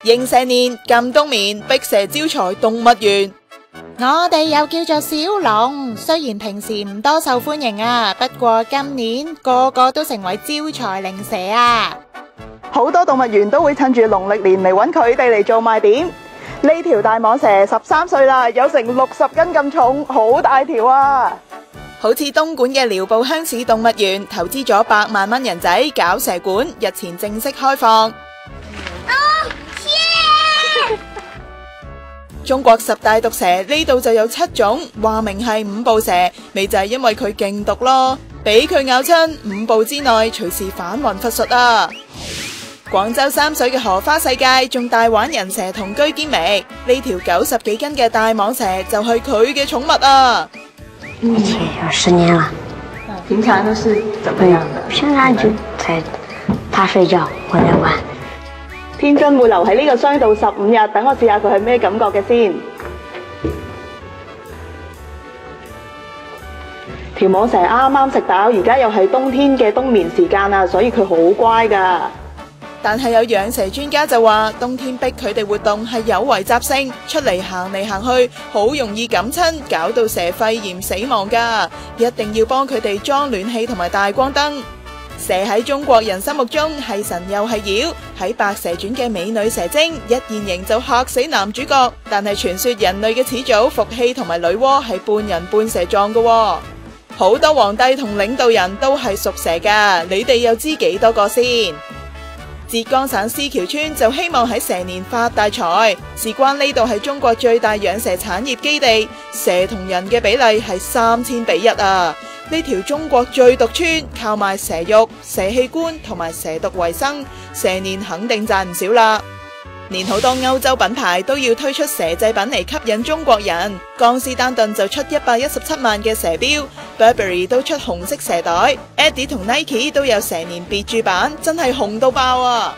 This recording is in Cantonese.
迎蛇年，禁冬眠，逼蛇招財動物園。我哋又叫做小龍，雖然平時唔多受歡迎啊，不過今年個個都成為招財靈蛇啊！好多動物園都會趁住農曆年嚟揾佢哋嚟做賣點。呢條大蟒蛇13歲啦，有成60斤咁重，好大條啊！好似東莞嘅寮步鄉市動物園，投資咗100萬蚊人仔搞蛇館，日前正式開放。中國10大毒蛇呢度就有7種，話明係5步蛇，咪就係因為佢勁毒咯，俾佢咬親5步之內隨時返魂乏術啊！廣州3水嘅荷花世界仲大玩人蛇同居兼美，呢條90幾斤嘅大蟒蛇就係佢嘅寵物啊！一起有10年了。平常都是怎麼樣的？平常就在他睡覺，我在玩。天津會留喺呢個箱度15日，等我試下佢係咩感覺嘅先。條蟒蛇啱啱食飽，而家又係冬天嘅冬眠時間啦，所以佢好乖㗎。但係有養蛇專家就話，冬天逼佢哋活動係有違習性，出嚟行嚟行去，好容易感親，搞到蛇肺炎死亡㗎，一定要幫佢哋裝暖氣同埋大光燈。蛇喺中國人心目中係神又係妖，喺《白蛇傳》嘅美女蛇精一現形就嚇死男主角，但係傳說人類嘅始祖伏羲同埋女媧係半人半蛇狀嘅，好多皇帝同領導人都係屬蛇㗎，你哋又知幾多個先？浙江省獅橋村就希望喺蛇年發大財，事關呢度係中國最大養蛇產業基地，蛇同人嘅比例係3000比1啊！呢條中國最毒村靠賣蛇肉、蛇器官同埋蛇毒為生，蛇年肯定賺唔少啦。連好多歐洲品牌都要推出蛇製品嚟吸引中國人，江詩丹頓就出117萬嘅蛇錶 ，Burberry 都出紅色蛇袋 ，Adidas 同 Nike 都有蛇年別注版，真係紅到爆啊！